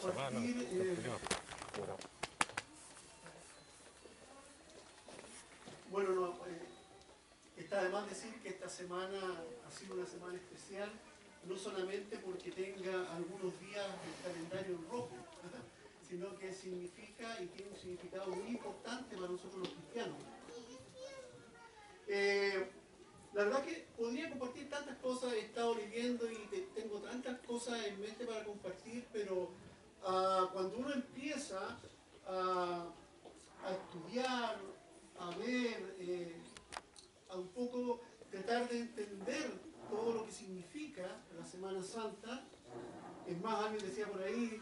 compartir. Bueno, no, está de más decir que esta semana ha sido una semana especial, no solamente porque tenga algunos días del calendario en rojo, sino que significa y tiene un significado muy importante para nosotros los cristianos. La verdad que podría compartir tantas cosas, he estado leyendo y tengo tantas cosas en mente para compartir, pero cuando uno empieza a estudiar, a ver, a un poco tratar de entender todo lo que significa la Semana Santa, es más, alguien decía por ahí,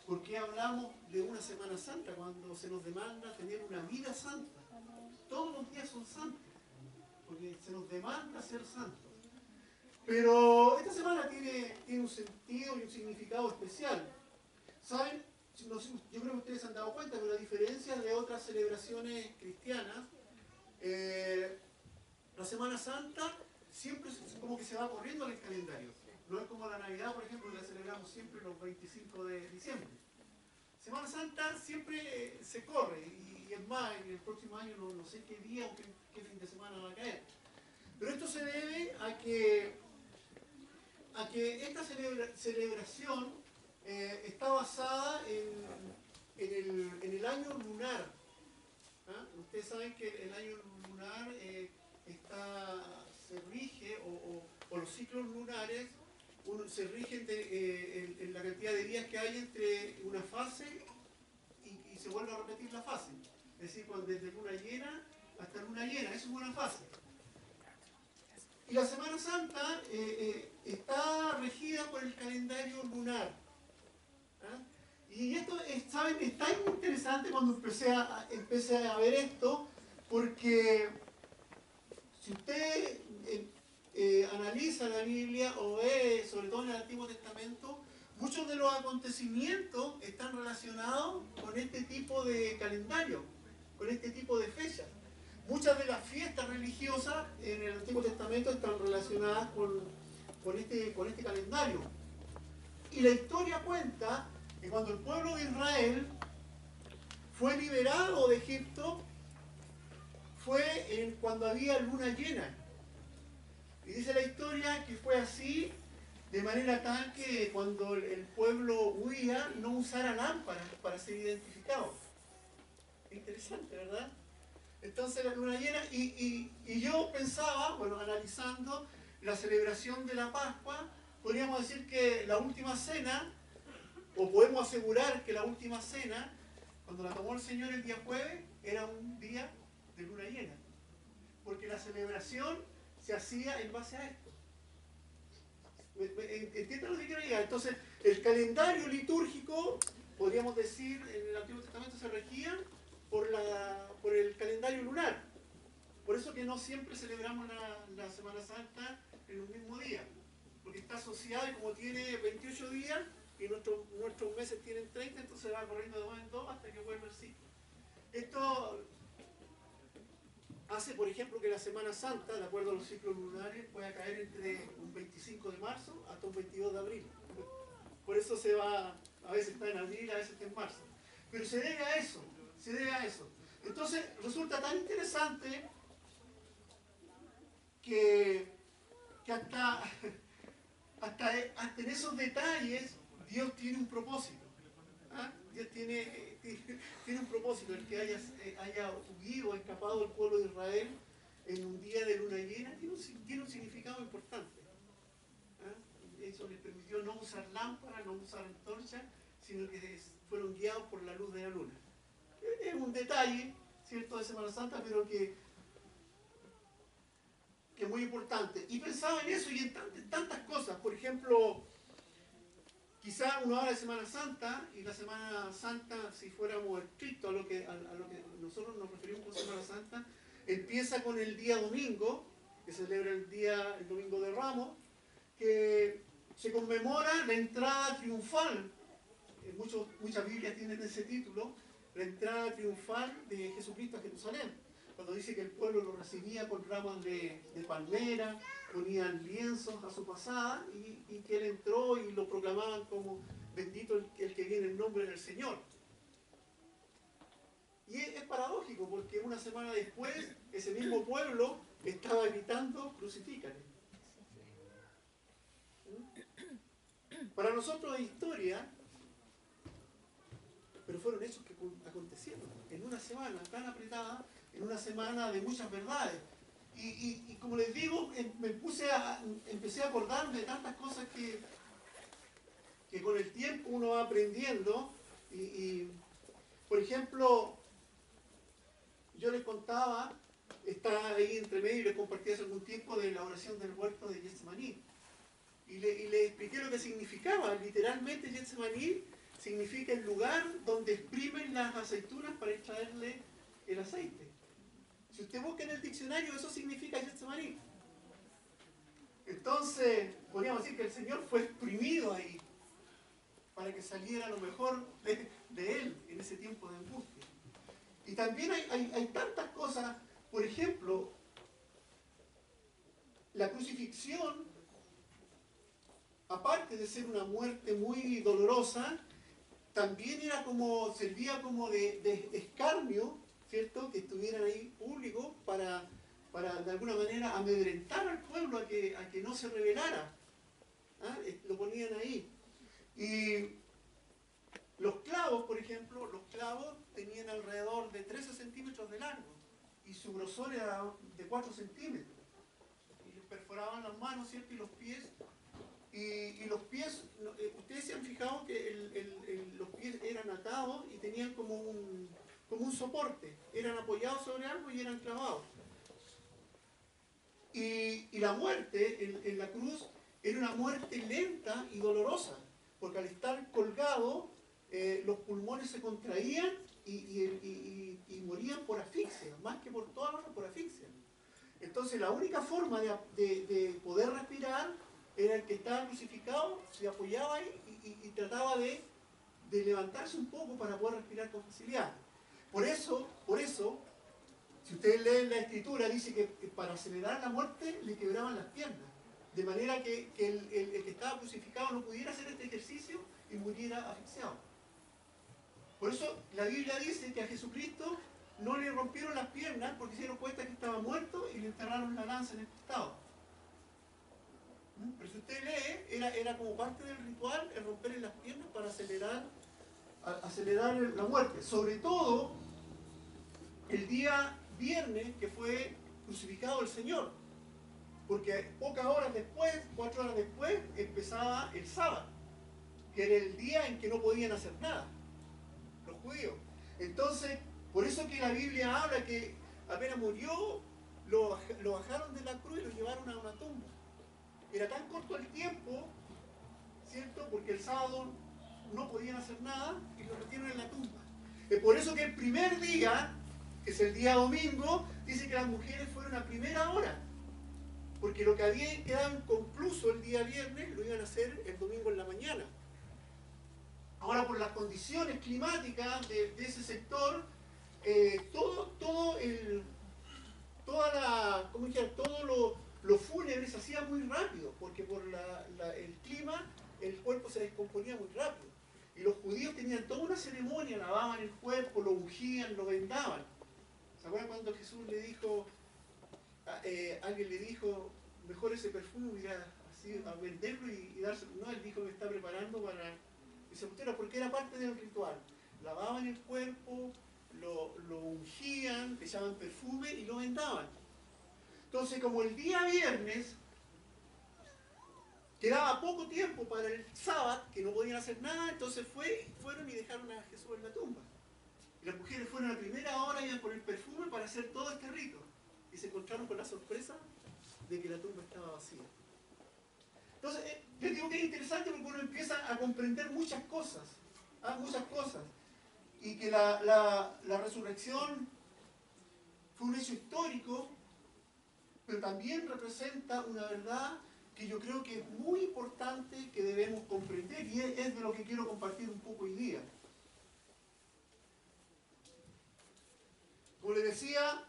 ¿por qué hablamos de una Semana Santa cuando se nos demanda tener una vida santa? Todos los días son santos, porque se nos demanda ser santos. Pero esta semana tiene un sentido y un significado especial. ¿Saben? Yo creo que ustedes se han dado cuenta, pero a diferencia de otras celebraciones cristianas, la Semana Santa siempre es como que se va corriendo en el calendario. No es como la Navidad, por ejemplo, que la celebramos siempre los 25 de diciembre. Semana Santa siempre se corre, y es más, en el próximo año no sé qué día o qué fin de semana va a caer. Pero esto se debe a que esta celebración está basada en el año lunar. ¿Ah? Ustedes saben que el año lunar se rige, o los ciclos lunares se rigen en la cantidad de días que hay entre una fase y se vuelve a repetir la fase. Es decir, desde luna llena hasta luna llena, eso es una fase. Y la Semana Santa está regida por el calendario lunar. ¿Ah? Y esto, ¿saben? Es tan interesante cuando empecé a ver esto, porque si usted analiza la Biblia o ve, sobre todo en el Antiguo Testamento, muchos de los acontecimientos están relacionados con este tipo de calendario, con este tipo de fechas. Muchas de las fiestas religiosas en el Antiguo Testamento están relacionadas con este calendario. Y la historia cuenta que cuando el pueblo de Israel fue liberado de Egipto, fue cuando había luna llena. Y dice la historia que fue así, de manera tal que cuando el pueblo huía, no usara lámparas para ser identificado. Interesante, ¿verdad? Entonces la luna llena, y yo pensaba, bueno, analizando la celebración de la Pascua, podríamos decir que la última cena, o podemos asegurar que la última cena, cuando la tomó el Señor el día jueves, era un día de luna llena. Porque la celebración se hacía en base a esto. ¿Entienden lo que quiero llegar? Entonces, el calendario litúrgico, podríamos decir, en el Antiguo Testamento se regía por el calendario lunar. Por eso que no siempre celebramos la Semana Santa en un mismo día. Porque está asociado, y como tiene 28 días, y nuestros meses tienen 30, entonces va corriendo de 2 en 2 hasta que vuelve el ciclo. Esto hace, por ejemplo, que la Semana Santa, de acuerdo a los ciclos lunares, pueda caer entre un 25 de marzo hasta un 22 de abril. Por eso a veces está en abril, a veces está en marzo. Pero se debe a eso, Entonces, resulta tan interesante que hasta en esos detalles Dios tiene un propósito. ¿Ah? Dios tiene un propósito. El que haya huido, escapado del pueblo de Israel en un día de luna llena tiene un significado importante. ¿Ah? Eso les permitió no usar lámpara, no usar antorcha, sino que fueron guiados por la luz de la luna. Es un detalle, ¿cierto?, de Semana Santa, pero que es muy importante. Y pensaba en eso y en tantas cosas. Por ejemplo, quizá uno habla de Semana Santa, y la Semana Santa, si fuéramos estrictos a lo que nosotros nos referimos con Semana Santa, empieza con el día domingo, que se celebra el Domingo de Ramos, que se conmemora la entrada triunfal. Muchas Biblias tienen ese título, la entrada triunfal de Jesucristo a Jerusalén. cuando dice que el pueblo lo recibía con ramas de palmera, ponían lienzos a su pasada y que él entró y lo proclamaban como bendito el que viene en nombre del Señor. Y es paradójico porque una semana después ese mismo pueblo estaba gritando crucifícale. Para nosotros es historia, pero fueron hechos que acontecieron en una semana tan apretada, en una semana de muchas verdades. Y como les digo, empecé a acordarme de tantas cosas que con el tiempo uno va aprendiendo. Por ejemplo, yo les contaba, está ahí entre medio y les compartí hace algún tiempo de la oración del huerto de Getsemaní. Y le expliqué lo que significaba. Literalmente Getsemaní significa el lugar donde exprimen las aceitunas para extraerle el aceite. Si usted busca en el diccionario, eso significa Getsemaní. Entonces, podríamos decir que el Señor fue exprimido ahí para que saliera lo mejor de Él en ese tiempo de angustia. Y también hay tantas cosas, por ejemplo, la crucifixión, aparte de ser una muerte muy dolorosa, también servía como de escarnio, ¿cierto? Que estuvieran ahí públicos para de alguna manera amedrentar al pueblo a que no se rebelara. ¿Ah? Lo ponían ahí. Y los clavos, por ejemplo, los clavos tenían alrededor de 13 centímetros de largo y su grosor era de 4 centímetros. Y les perforaban las manos, ¿cierto? Y los pies. Y los pies, ustedes se han fijado que los pies eran atados y tenían como un soporte. Eran apoyados sobre algo y eran clavados. Y la muerte en la cruz era una muerte lenta y dolorosa, porque al estar colgado, los pulmones se contraían y morían por asfixia, más que por toda la otra, por asfixia. Entonces la única forma de poder respirar era el que estaba crucificado, se apoyaba ahí y trataba de levantarse un poco para poder respirar con facilidad. Por eso, si ustedes leen la escritura, dice que para acelerar la muerte le quebraban las piernas, de manera que el que estaba crucificado no pudiera hacer este ejercicio y muriera asfixiado. Por eso la Biblia dice que a Jesucristo no le rompieron las piernas porque se dieron cuenta que estaba muerto y le enterraron la lanza en el costado. Pero si usted lee, era como parte del ritual el romperle las piernas para acelerar la muerte. Sobre todo el día viernes que fue crucificado el Señor. Porque pocas horas después, 4 horas después, empezaba el sábado, que era el día en que no podían hacer nada los judíos. Entonces, por eso que la Biblia habla que apenas murió, lo bajaron de la cruz y lo llevaron a una tumba. Era tan corto el tiempo, ¿cierto? Porque el sábado no podían hacer nada y lo metieron en la tumba. Es por eso que el primer día, que es el día domingo, dice que las mujeres fueron a primera hora. Porque lo que había quedado inconcluso el día viernes lo iban a hacer el domingo en la mañana. Ahora, por las condiciones climáticas de ese sector, todo lo fúnebre se hacía muy rápido, porque por el clima el cuerpo se descomponía muy rápido. Y los judíos tenían toda una ceremonia, lavaban el cuerpo, lo ungían, lo vendaban. ¿Se acuerdan cuando Jesús le dijo, alguien le dijo, mejor ese perfume ir a venderlo y dárselo? No, él dijo que está preparando para el sepultura, porque era parte del ritual. Lavaban el cuerpo, lo ungían, le echaban perfume y lo vendaban. Entonces, como el día viernes quedaba poco tiempo para el sábado, que no podían hacer nada, entonces fueron y dejaron a Jesús en la tumba. Y las mujeres fueron a primera hora, iban por el perfume para hacer todo este rito. Y se encontraron con la sorpresa de que la tumba estaba vacía. Entonces, les digo que es interesante porque uno empieza a comprender muchas cosas. Muchas cosas. Y que la resurrección fue un hecho histórico, pero también representa una verdad que yo creo que es muy importante que debemos comprender, y es de lo que quiero compartir un poco hoy día. Como les decía,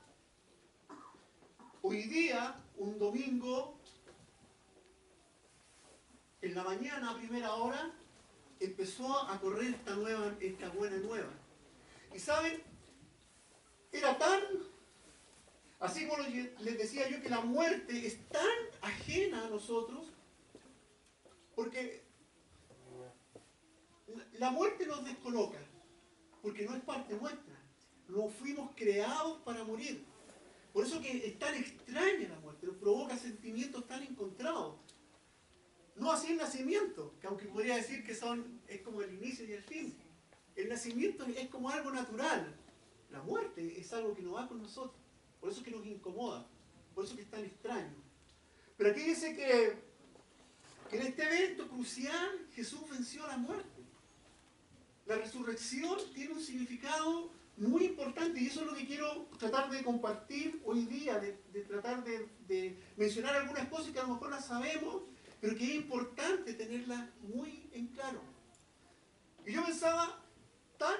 Hoy día, un domingo, en la mañana a primera hora, empezó a correr esta buena nueva. Y saben, era tan, así como les decía yo, que la muerte es tan ajena a nosotros, porque la muerte nos descoloca, porque no es parte nuestra. No fuimos creados para morir. Por eso que es tan extraña la muerte, nos provoca sentimientos tan encontrados. No así el nacimiento, que aunque podría decir que es como el inicio y el fin. El nacimiento es como algo natural. La muerte es algo que no va con nosotros. Por eso es que nos incomoda. Por eso es que es tan extraño. Pero aquí dice que en este evento crucial Jesús venció a la muerte. La resurrección tiene un significado muy importante y eso es lo que quiero tratar de compartir hoy día, de tratar de mencionar algunas cosas que a lo mejor las sabemos, pero que es importante tenerlas muy en claro. Y yo pensaba, tan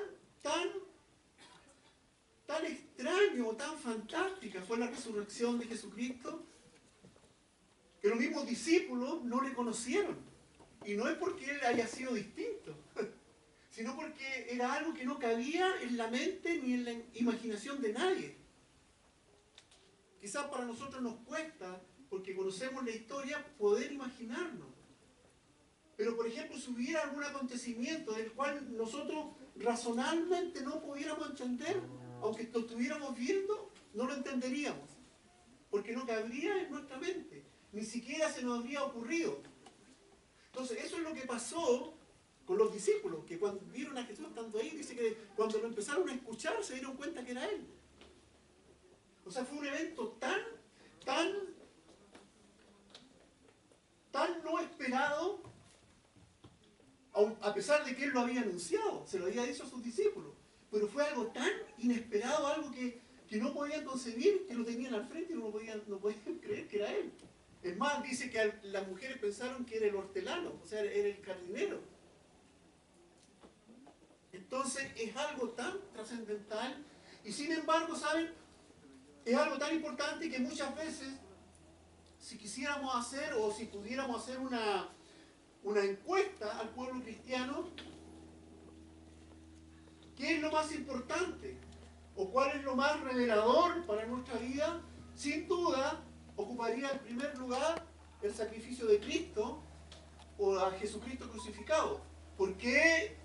extraño, tan fantástica fue la resurrección de Jesucristo, que los mismos discípulos no le conocieron. Y no es porque él haya sido distinto, sino porque era algo que no cabía en la mente ni en la imaginación de nadie. Quizás para nosotros nos cuesta, porque conocemos la historia, poder imaginarnos. Pero, por ejemplo, si hubiera algún acontecimiento del cual nosotros razonablemente no pudiéramos entender, aunque lo estuviéramos viendo, no lo entenderíamos. Porque no cabría en nuestra mente. Ni siquiera se nos habría ocurrido. Entonces, eso es lo que pasó con los discípulos, que cuando vieron a Jesús estando ahí, dice que cuando lo empezaron a escuchar se dieron cuenta que era Él. O sea, fue un evento tan no esperado, a pesar de que Él lo había anunciado, se lo había dicho a sus discípulos, pero fue algo tan inesperado, algo que no podían concebir, que lo tenían al frente y no podían creer que era Él. Es más, dice que las mujeres pensaron que era el hortelano, o sea, era el jardinero. Entonces es algo tan trascendental y sin embargo, ¿saben? Es algo tan importante que muchas veces, si quisiéramos hacer o si pudiéramos hacer una encuesta al pueblo cristiano, ¿qué es lo más importante? ¿O cuál es lo más revelador para nuestra vida? Sin duda, ocuparía en primer lugar el sacrificio de Cristo o a Jesucristo crucificado. ¿Por qué?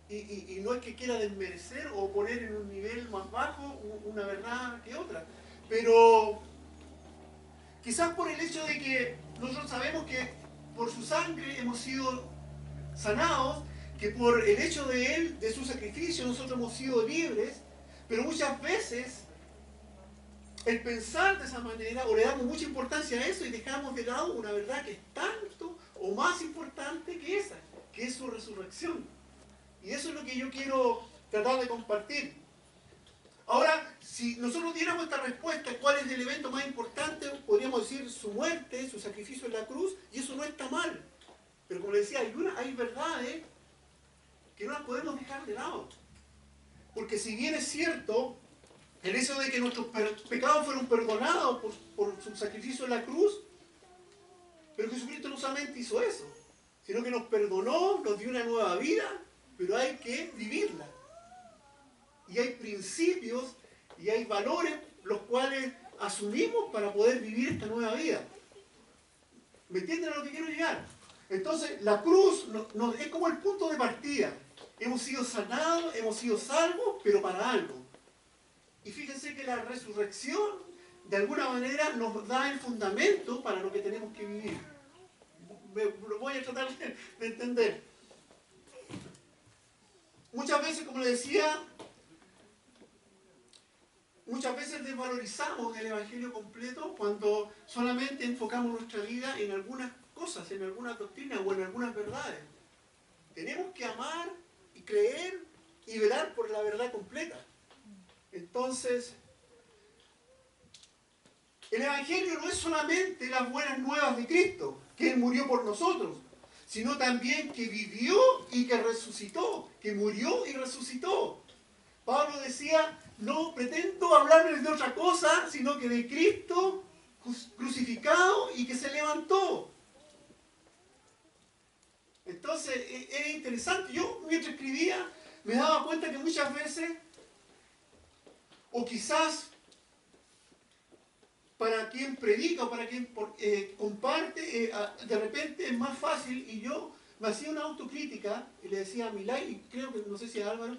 Y no es que quiera desmerecer o poner en un nivel más bajo una verdad que otra, pero quizás por el hecho de que nosotros sabemos que por su sangre hemos sido sanados, que por el hecho de Él, de su sacrificio, nosotros hemos sido libres, pero muchas veces el pensar de esa manera, o le damos mucha importancia a eso y dejamos de lado una verdad que es tanto o más importante que esa, que es su resurrección. Y eso es lo que yo quiero tratar de compartir. Ahora, si nosotros diéramos esta respuesta, ¿cuál es el evento más importante? Podríamos decir su muerte, su sacrificio en la cruz, y eso no está mal. Pero como les decía, hay verdades que no las podemos dejar de lado. Porque si bien es cierto, el hecho de que nuestros pecados fueron perdonados por su sacrificio en la cruz, pero Jesucristo no solamente hizo eso, sino que nos perdonó, nos dio una nueva vida, pero hay que vivirla. Y hay principios y hay valores los cuales asumimos para poder vivir esta nueva vida. ¿Me entienden a lo que quiero llegar? Entonces, la cruz es como el punto de partida. Hemos sido sanados, hemos sido salvos, pero para algo. Y fíjense que la resurrección, de alguna manera, nos da el fundamento para lo que tenemos que vivir. Lo voy a tratar de entender. Muchas veces, como les decía, muchas veces desvalorizamos el Evangelio completo cuando solamente enfocamos nuestra vida en algunas cosas, en algunas doctrinas o en algunas verdades. Tenemos que amar y creer y velar por la verdad completa. Entonces, el Evangelio no es solamente las buenas nuevas de Cristo, que Él murió por nosotros, sino también que vivió y que resucitó, que murió y resucitó. Pablo decía, no pretendo hablarles de otra cosa, sino que de Cristo crucificado y que se levantó. Entonces, era interesante. Yo, mientras escribía, me daba cuenta que muchas veces, o quizás para quien predica o para quien comparte, de repente es más fácil, y yo me hacía una autocrítica y le decía a Milay, y creo que, no sé si a Álvaro,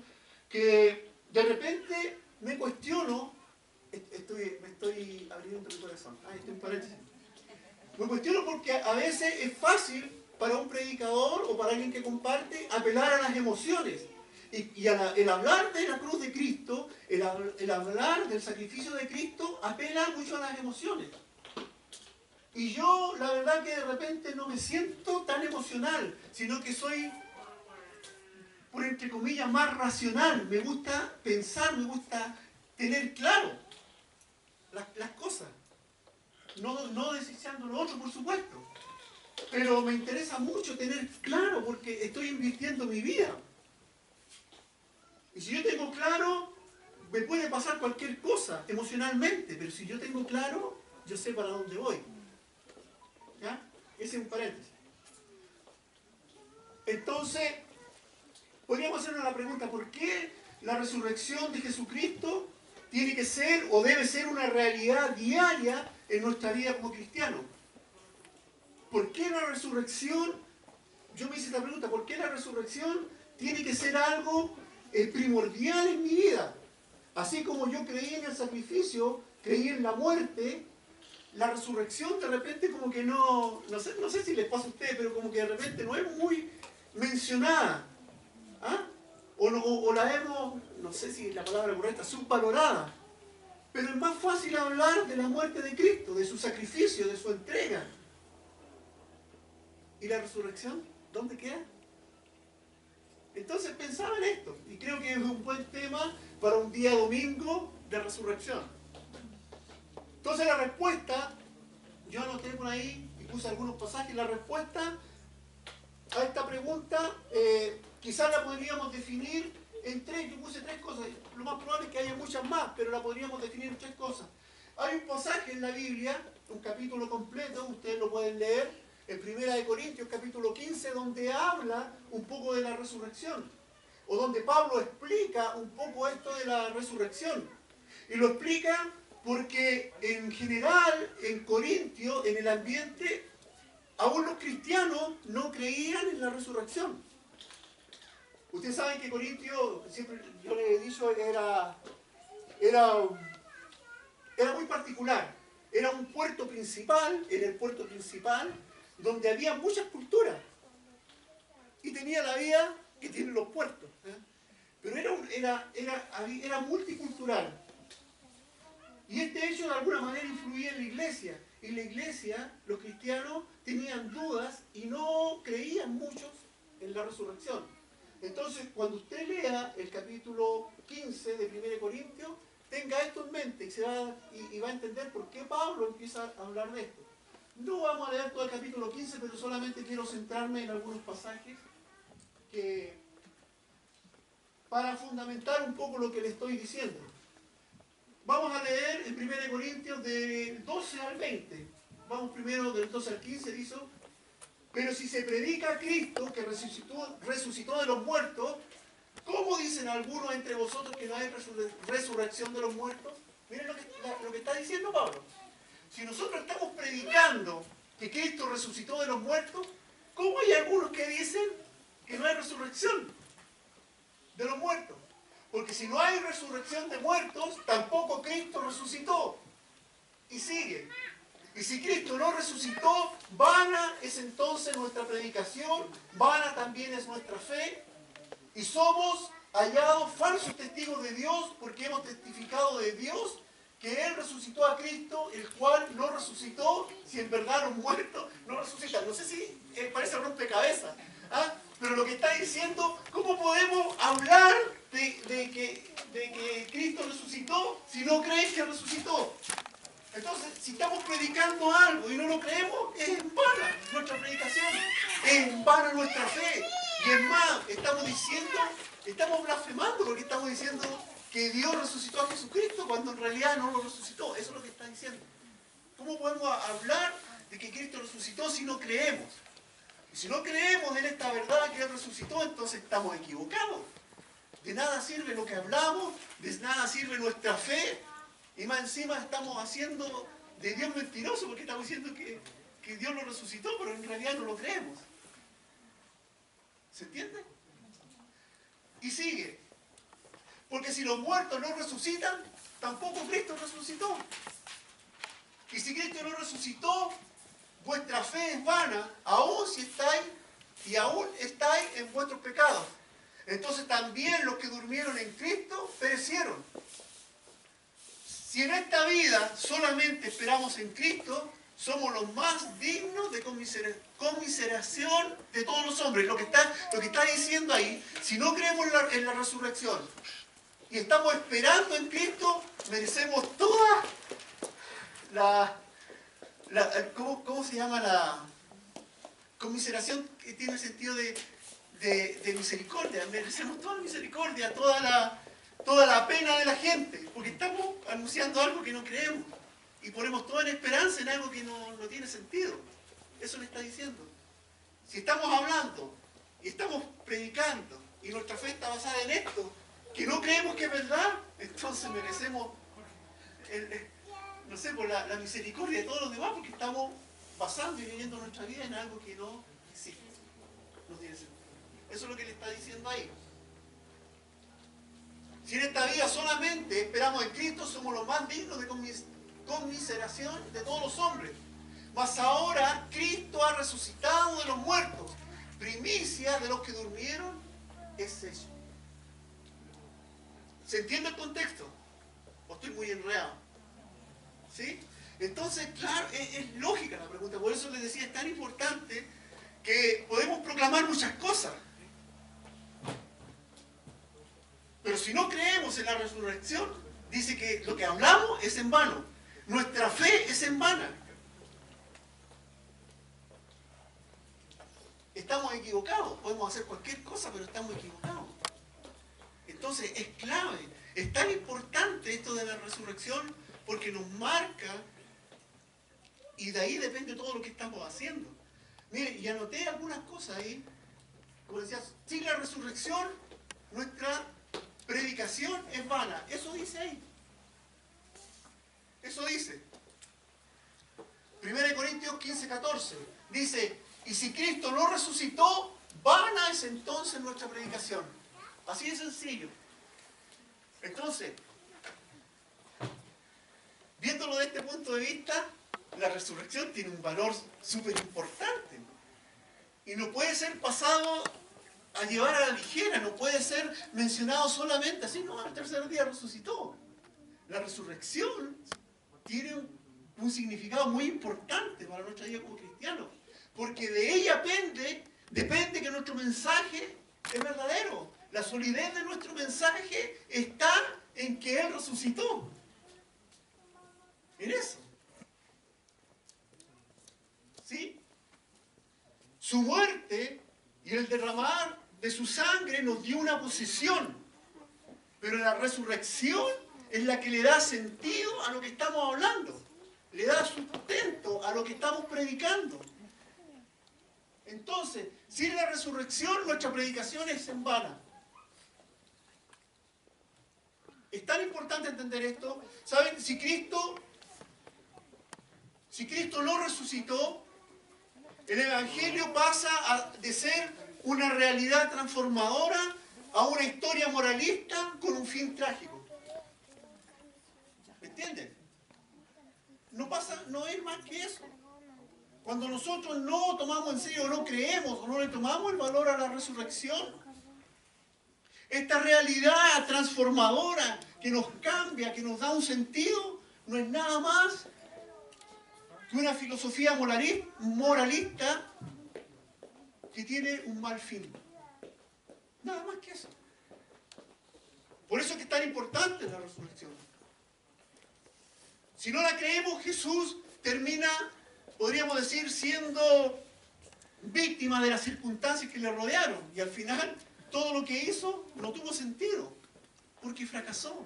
que de repente me cuestiono, me estoy abriendo mi corazón, estoy en paréntesis. Me cuestiono porque a veces es fácil para un predicador o para alguien que comparte apelar a las emociones. Y el hablar de la cruz de Cristo, el hablar del sacrificio de Cristo, apela mucho a las emociones. Y yo, la verdad que de repente no me siento tan emocional, sino que soy, por entre comillas, más racional. Me gusta pensar, me gusta tener claro las cosas. No desechando lo otro, por supuesto. Pero me interesa mucho tener claro porque estoy invirtiendo mi vida. Y si yo tengo claro, me puede pasar cualquier cosa emocionalmente, pero si yo tengo claro, yo sé para dónde voy. ¿Ya? Ese es un paréntesis. Entonces, podríamos hacernos la pregunta, ¿por qué la resurrección de Jesucristo tiene que ser o debe ser una realidad diaria en nuestra vida como cristianos? ¿Por qué la resurrección, yo me hice esta pregunta, ¿por qué la resurrección tiene que ser algo primordial en mi vida? Así como yo creí en el sacrificio, creí en la muerte, la resurrección de repente como que no sé si les pasa a ustedes, pero como que de repente no es muy mencionada. ¿Ah? O la hemos, no sé si es la palabra correcta, subvalorada. Pero es más fácil hablar de la muerte de Cristo, de su sacrificio, de su entrega. ¿Y la resurrección? ¿Dónde queda? Entonces pensaba en esto, y creo que es un buen tema para un día domingo de resurrección. Entonces la respuesta, yo anoté por ahí y puse algunos pasajes, la respuesta a esta pregunta quizás la podríamos definir en tres, yo puse tres cosas, lo más probable es que haya muchas más, pero la podríamos definir en tres cosas. Hay un pasaje en la Biblia, un capítulo completo, ustedes lo pueden leer, en 1 Corintios capítulo 15, donde habla un poco de la resurrección, o donde Pablo explica un poco esto de la resurrección. Y lo explica porque en general en Corintio, en el ambiente, aún los cristianos no creían en la resurrección. Ustedes saben que Corintio, siempre yo les he dicho, era muy particular. Era un puerto principal, era el puerto principal, donde había muchas culturas. Y tenía la vida que tienen los puertos. Pero era multicultural. Y este hecho de alguna manera influía en la iglesia. En la iglesia, los cristianos tenían dudas y no creían muchos en la resurrección. Entonces, cuando usted lea el capítulo 15 de 1 Corintios, tenga esto en mente y va a entender por qué Pablo empieza a hablar de esto. No vamos a leer todo el capítulo 15, pero solamente quiero centrarme en algunos pasajes para fundamentar un poco lo que le estoy diciendo. Vamos a leer en 1 Corintios del 12 al 20. Vamos primero del 12 al 15, dice: pero si se predica a Cristo que resucitó de los muertos, ¿cómo dicen algunos entre vosotros que no hay resurrección de los muertos? Miren lo que está diciendo Pablo. Si nosotros estamos predicando que Cristo resucitó de los muertos, ¿cómo hay algunos que dicen que no hay resurrección de los muertos? Porque si no hay resurrección de muertos, tampoco Cristo resucitó. Y sigue. Y si Cristo no resucitó, vana es entonces nuestra predicación, vana también es nuestra fe, y somos hallados falsos testigos de Dios, porque hemos testificado de Dios que Él resucitó a Cristo, el cual no resucitó, si en verdad los muertos no resucitan. No sé si parece rompecabezas, pero lo que está diciendo, ¿cómo podemos hablar de que Cristo resucitó si no crees que resucitó? Entonces, si estamos predicando algo y no lo creemos, es en vana nuestra predicación, es en vana nuestra fe. Y es más, estamos blasfemando porque estamos diciendo que Dios resucitó a Jesucristo cuando en realidad no lo resucitó. Eso es lo que está diciendo. ¿Cómo podemos hablar de que Cristo resucitó si no creemos? Y si no creemos en esta verdad que Él resucitó, entonces estamos equivocados. De nada sirve lo que hablamos, de nada sirve nuestra fe, y más encima estamos haciendo de Dios mentiroso porque estamos diciendo que Dios lo resucitó, pero en realidad no lo creemos. ¿Se entiende? Y sigue. Porque si los muertos no resucitan, tampoco Cristo resucitó. Y si Cristo no resucitó, vuestra fe es vana, aún si estáis en vuestros pecados. Entonces también los que durmieron en Cristo perecieron. Si en esta vida solamente esperamos en Cristo, somos los más dignos de conmiseración de todos los hombres. Lo que está diciendo ahí, si no creemos en la resurrección y estamos esperando en Cristo, merecemos toda ¿cómo se llama? La conmiseración, que tiene el sentido de misericordia. Merecemos toda la misericordia, toda la pena de la gente, porque estamos anunciando algo que no creemos y ponemos toda la esperanza en algo que no tiene sentido. Eso le está diciendo. Si estamos hablando y estamos predicando y nuestra fe está basada en esto, que no creemos que es verdad, entonces merecemos por la misericordia de todos los demás, porque estamos basando y viviendo nuestra vida en algo que no existe, no tiene sentido. Eso es lo que le está diciendo ahí. Si en esta vida solamente esperamos en Cristo, somos los más dignos de conmiseración de todos los hombres. Mas ahora Cristo ha resucitado de los muertos, primicia de los que durmieron es eso. ¿Se entiende el contexto? ¿O estoy muy enredado? ¿Sí? Entonces, claro, es lógica la pregunta. Por eso les decía, es tan importante que podemos proclamar muchas cosas. Pero si no creemos en la resurrección, dice que lo que hablamos es en vano. Nuestra fe es en vana. Estamos equivocados. Podemos hacer cualquier cosa, pero estamos equivocados. Entonces, es clave. Es tan importante esto de la resurrección porque nos marca y de ahí depende todo lo que estamos haciendo. Miren, y anoté algunas cosas ahí. Como decía, sin la resurrección, nuestra predicación es vana. Eso dice ahí. Eso dice. 1 Corintios 15:14. Dice, y si Cristo no resucitó, vana es entonces nuestra predicación. Así de sencillo. Entonces, viéndolo de este punto de vista, la resurrección tiene un valor súper importante. Y no puede ser pasado a llevar a la ligera, no puede ser mencionado solamente así, no, al tercer día resucitó. La resurrección tiene un significado muy importante para nuestra vida como cristianos, porque de ella depende que nuestro mensaje es verdadero. La solidez de nuestro mensaje está en que Él resucitó. En eso. ¿Sí? Su muerte y el derramar de su sangre nos dio una posesión. Pero la resurrección es la que le da sentido a lo que estamos hablando. Le da sustento a lo que estamos predicando. Entonces, sin la resurrección, nuestra predicación es en vano. Es tan importante entender esto. ¿Saben? Si Cristo no resucitó, el Evangelio pasa de ser una realidad transformadora a una historia moralista con un fin trágico. ¿Me entienden? No es más que eso. Cuando nosotros no tomamos en serio, o no creemos, o no le tomamos el valor a la resurrección, esta realidad transformadora que nos cambia, que nos da un sentido, no es nada más que una filosofía moralista que tiene un mal fin. Nada más que eso. Por eso es que es tan importante la resurrección. Si no la creemos, Jesús termina, podríamos decir, siendo víctima de las circunstancias que le rodearon. Y al final, todo lo que hizo no tuvo sentido. Porque fracasó.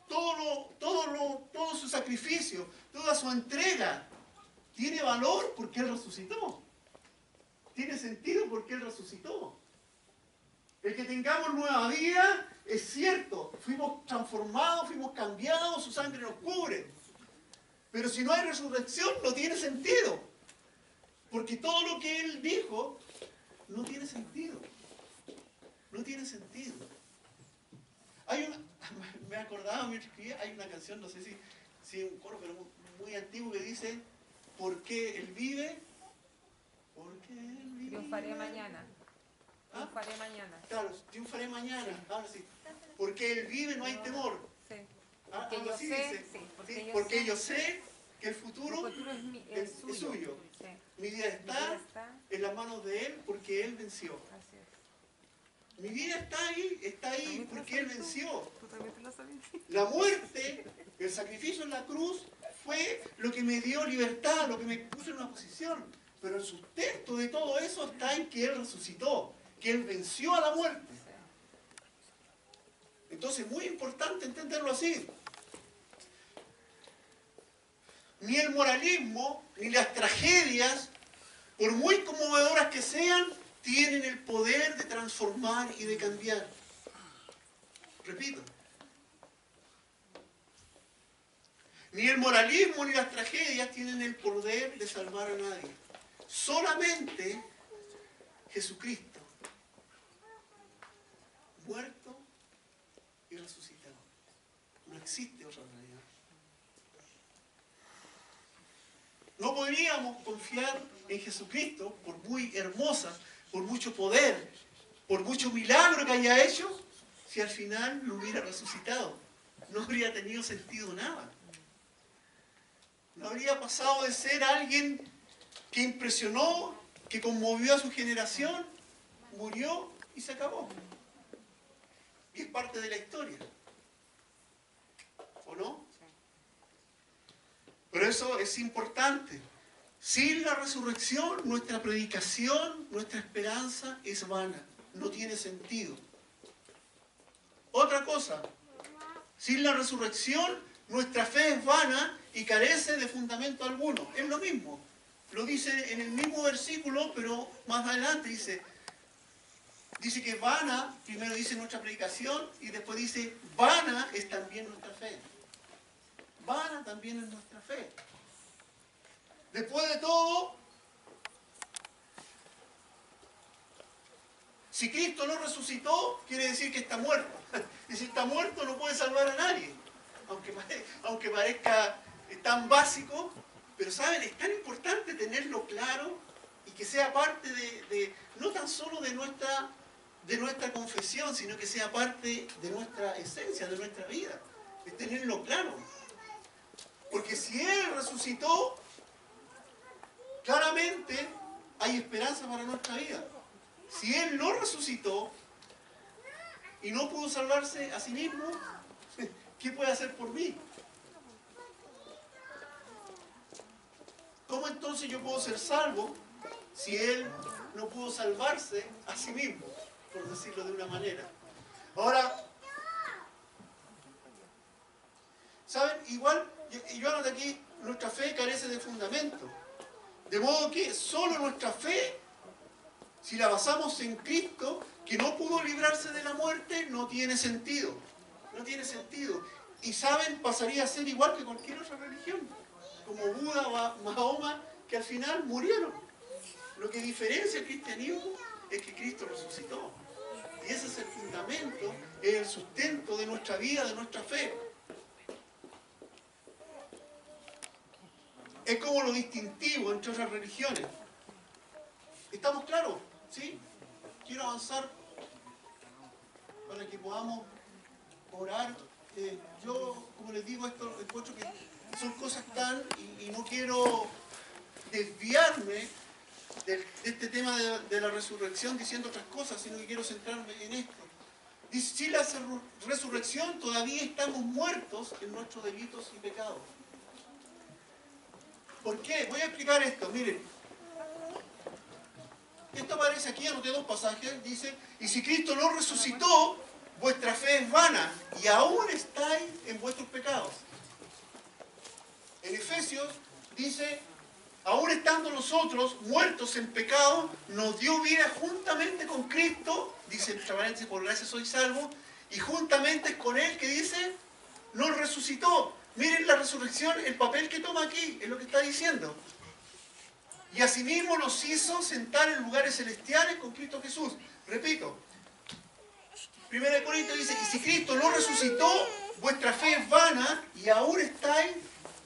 Todo su sacrificio, toda su entrega, tiene valor porque Él resucitó. Tiene sentido porque Él resucitó. El que tengamos nueva vida es cierto. Fuimos transformados, fuimos cambiados, su sangre nos cubre. Pero si no hay resurrección, no tiene sentido. Porque todo lo que Él dijo no tiene sentido. No tiene sentido. Me acordaba mientras escribía, hay una canción, no sé si es un coro, pero muy antiguo, que dice: ¿por qué Él vive? Porque Él vive. Triunfaré mañana. ¿Ah? Triunfaré mañana. Claro, triunfaré mañana. Ahora sí. Porque Él vive, no hay temor. Sí. Porque Porque yo así sé, dice. sí, Sí, porque yo sé que el futuro es es suyo. Sí. Mi vida está en las manos de Él porque Él venció. Así es. Mi vida está ahí porque Él venció. ¿Tú también te lo sabías? La muerte, el sacrificio en la cruz, fue lo que me dio libertad, lo que me puso en una posición. Pero el sustento de todo eso está en que Él resucitó, que Él venció a la muerte. Entonces es muy importante entenderlo así. Ni el moralismo, ni las tragedias, por muy conmovedoras que sean, tienen el poder de transformar y de cambiar. Repito. Ni el moralismo ni las tragedias tienen el poder de salvar a nadie. Solamente Jesucristo, muerto y resucitado. No existe otra realidad. No podríamos confiar en Jesucristo, por muy hermosa, por mucho poder, por mucho milagro que haya hecho, si al final no hubiera resucitado. No habría tenido sentido nada. No habría pasado de ser alguien que impresionó, que conmovió a su generación, murió y se acabó. Y es parte de la historia. ¿O no? Pero eso es importante. Sin la resurrección, nuestra predicación, nuestra esperanza es vana. No tiene sentido. Otra cosa. Sin la resurrección, nuestra fe es vana y carece de fundamento alguno. Es lo mismo. Lo dice en el mismo versículo, pero más adelante dice que vana, primero dice nuestra predicación y después dice vana es también nuestra fe. Vana también es nuestra fe. Después de todo, si Cristo no resucitó, quiere decir que está muerto. Y si está muerto no puede salvar a nadie. Aunque parezca tan básico, pero saben, es tan importante tenerlo claro y que sea parte no tan solo de nuestra confesión, sino que sea parte de nuestra esencia, de nuestra vida. Es tenerlo claro. Porque si Él resucitó, claramente hay esperanza para nuestra vida. Si Él no resucitó y no pudo salvarse a sí mismo, ¿qué puede hacer por mí? ¿Cómo entonces yo puedo ser salvo si Él no pudo salvarse a sí mismo? Por decirlo de una manera. Ahora, ¿saben? Igual, yo anoté aquí, nuestra fe carece de fundamento. De modo que solo nuestra fe, si la basamos en Cristo, que no pudo librarse de la muerte, no tiene sentido. No tiene sentido. Y saben, pasaría a ser igual que cualquier otra religión. Como Buda o Mahoma, que al final murieron. Lo que diferencia el cristianismo es que Cristo resucitó. Y ese es el fundamento, es el sustento de nuestra vida, de nuestra fe. Es como lo distintivo entre otras religiones. ¿Estamos claros? ¿Sí? Quiero avanzar para que podamos orar. Yo, como les digo, esto encuentro que son cosas y no quiero desviarme de este tema de la resurrección diciendo otras cosas, sino que quiero centrarme en esto. Dice, sin la resurrección todavía estamos muertos en nuestros delitos y pecados. ¿Por qué? Voy a explicar esto, miren. Esto parece dice aquí, anoté dos pasajes, dice, y si Cristo no resucitó, vuestra fe es vana, y aún estáis en vuestros pecados. En Efesios dice, aún estando nosotros muertos en pecado, nos dio vida juntamente con Cristo, dice entre paréntesis, por gracia sois salvos, y juntamente con Él, que dice, nos resucitó. Miren la resurrección, el papel que toma aquí, es lo que está diciendo. Y asimismo nos hizo sentar en lugares celestiales con Cristo Jesús. Repito, 1 Corintios dice, y si Cristo no resucitó, vuestra fe es vana y aún estáis,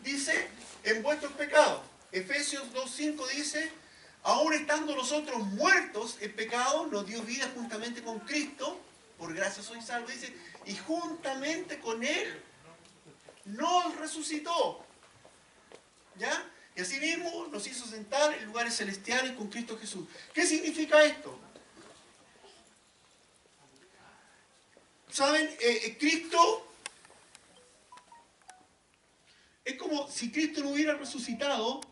dice, en vuestros pecados. Efesios 2:5 dice, aún estando nosotros muertos en pecado, nos dio vida juntamente con Cristo, por gracia sois salvos, dice, y juntamente con Él nos resucitó. ¿Ya? Y asimismo nos hizo sentar en lugares celestiales con Cristo Jesús. ¿Qué significa esto? ¿Saben? Cristo es como si Cristo no hubiera resucitado.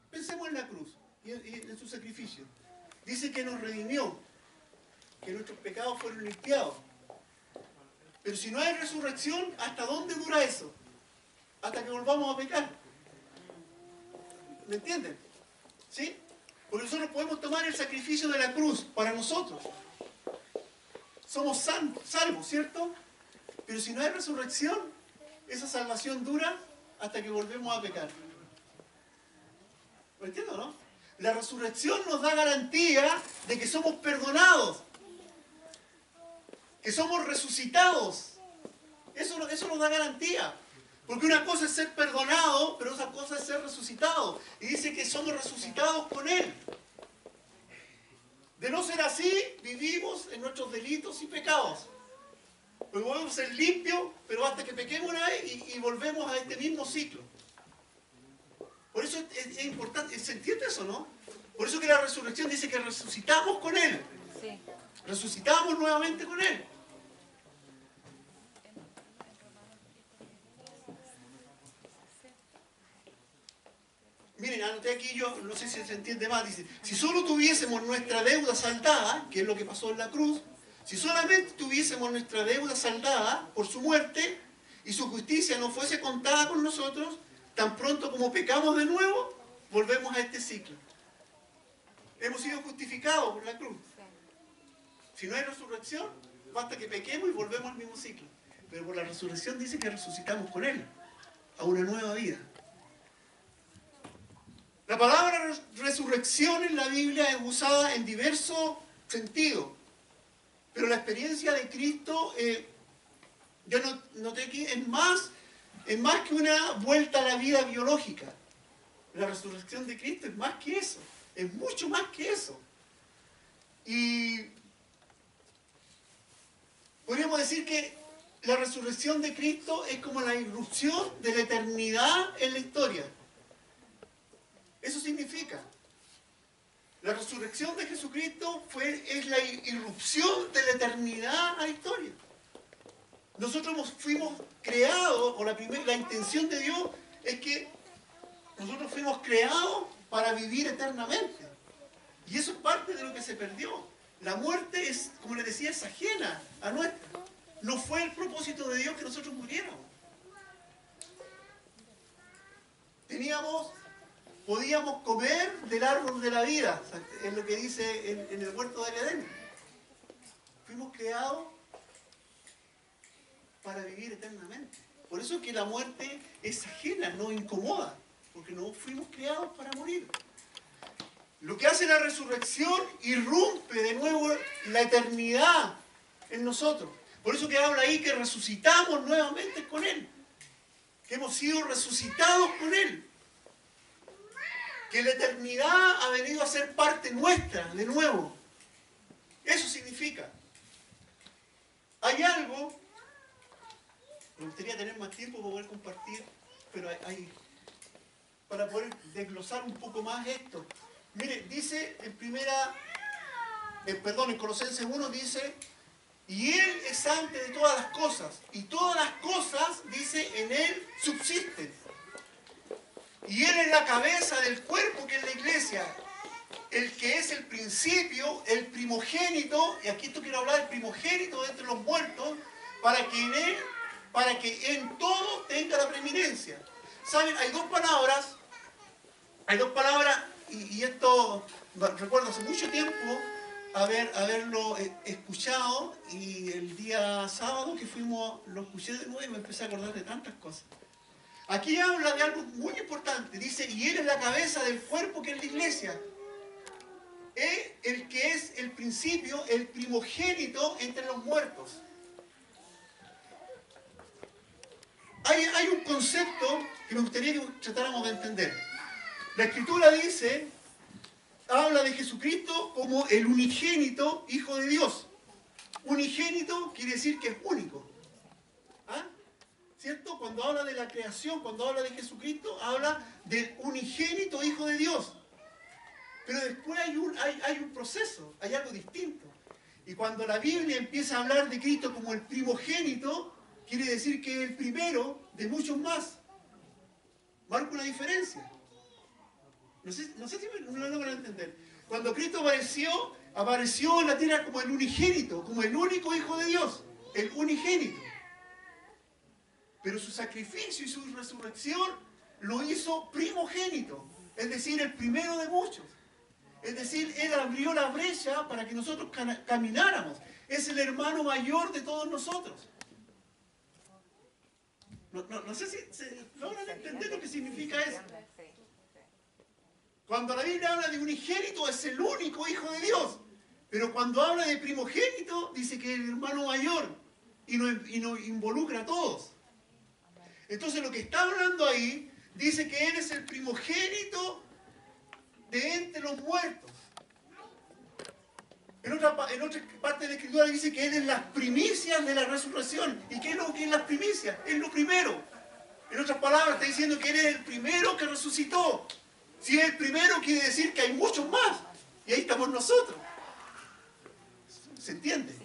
Pensemos en la cruz y en su sacrificio. Dice que nos redimió, que nuestros pecados fueron limpiados. Pero si no hay resurrección, ¿hasta dónde dura eso? Hasta que volvamos a pecar. ¿Me entienden? ¿Sí? Porque nosotros podemos tomar el sacrificio de la cruz para nosotros. Somos salvos, ¿cierto? Pero si no hay resurrección, esa salvación dura hasta que volvemos a pecar. ¿Me entienden, no? La resurrección nos da garantía de que somos perdonados, que somos resucitados. Eso nos da garantía. Porque una cosa es ser perdonado, pero otra cosa es ser resucitado. Y dice que somos resucitados con Él. De no ser así, vivimos en nuestros delitos y pecados. Pues podemos ser limpios, pero hasta que pequemos una vez y volvemos a este mismo ciclo. Por eso es importante, ¿se entiende eso, no? Por eso que la resurrección dice que resucitamos con Él. Sí. Resucitamos nuevamente con Él. Miren, anoté aquí yo, no sé si se entiende más, dice, si solo tuviésemos nuestra deuda saldada, que es lo que pasó en la cruz, si solamente tuviésemos nuestra deuda saldada por su muerte y su justicia no fuese contada con nosotros, tan pronto como pecamos de nuevo, volvemos a este ciclo. Hemos sido justificados por la cruz. Si no hay resurrección, basta que pequemos y volvemos al mismo ciclo. Pero por la resurrección dice que resucitamos con Él a una nueva vida. La palabra resurrección en la Biblia es usada en diversos sentidos, pero la experiencia de Cristo, yo noté que es más que una vuelta a la vida biológica. La resurrección de Cristo es más que eso, es mucho más que eso. Y podríamos decir que la resurrección de Cristo es como la irrupción de la eternidad en la historia. Eso significa. La resurrección de Jesucristo es la irrupción de la eternidad a la historia. Nosotros fuimos creados, o la intención de Dios es que nosotros fuimos creados para vivir eternamente. Y eso es parte de lo que se perdió. La muerte es, como les decía, es ajena a nuestra. No fue el propósito de Dios que nosotros muriéramos. Podíamos comer del árbol de la vida, es lo que dice en el huerto del Edén. Fuimos creados para vivir eternamente. Por eso es que la muerte es ajena, no incomoda, porque no fuimos creados para morir. Lo que hace la resurrección, irrumpe de nuevo la eternidad en nosotros. Por eso que habla ahí que resucitamos nuevamente con Él, que hemos sido resucitados con Él. Que la eternidad ha venido a ser parte nuestra, de nuevo. Eso significa. Hay algo, me gustaría tener más tiempo para poder compartir, pero para poder desglosar un poco más esto. Mire, dice en Colosenses 1 dice, y Él es antes de todas las cosas, y todas las cosas, dice, en Él subsisten. Y Él es la cabeza del cuerpo que es la iglesia. principio, el primogénito, y aquí esto quiero hablar del primogénito de entre los muertos, para que en todo tenga la preeminencia. ¿Saben? Hay dos palabras, y esto recuerdo hace mucho tiempo haberlo escuchado, y el día sábado que fuimos, lo escuché de nuevo y me empecé a acordar de tantas cosas. Aquí habla de algo muy importante, dice, y Él es la cabeza del cuerpo que es la iglesia. Es el que es el principio, el primogénito entre los muertos. Hay un concepto que me gustaría que tratáramos de entender. La Escritura habla de Jesucristo como el unigénito Hijo de Dios. Unigénito quiere decir que es único. ¿Ah? ¿Cierto? Cuando habla de la creación, cuando habla de Jesucristo, habla del unigénito Hijo de Dios. Pero después hay un proceso, hay algo distinto. Y cuando la Biblia empieza a hablar de Cristo como el primogénito, quiere decir que es el primero de muchos más. Marca una diferencia. No sé si me lo logran entender. Cuando Cristo apareció en la tierra como el unigénito, como el único Hijo de Dios, el unigénito. Pero su sacrificio y su resurrección lo hizo primogénito, es decir, el primero de muchos. Es decir, Él abrió la brecha para que nosotros camináramos. Es el hermano mayor de todos nosotros. No sé si se logran entender lo que significa eso. Cuando la Biblia habla de unigénito, es el único Hijo de Dios. Pero cuando habla de primogénito, dice que es el hermano mayor y nos involucra a todos. Entonces lo que está hablando ahí, dice que Él es el primogénito de entre los muertos. En otra parte de la Escritura dice que Él es las primicias de la resurrección. ¿Y qué es lo que es las primicias? Es lo primero. En otras palabras, está diciendo que Él es el primero que resucitó. Si es el primero, quiere decir que hay muchos más. Y ahí estamos nosotros. ¿Se entiende?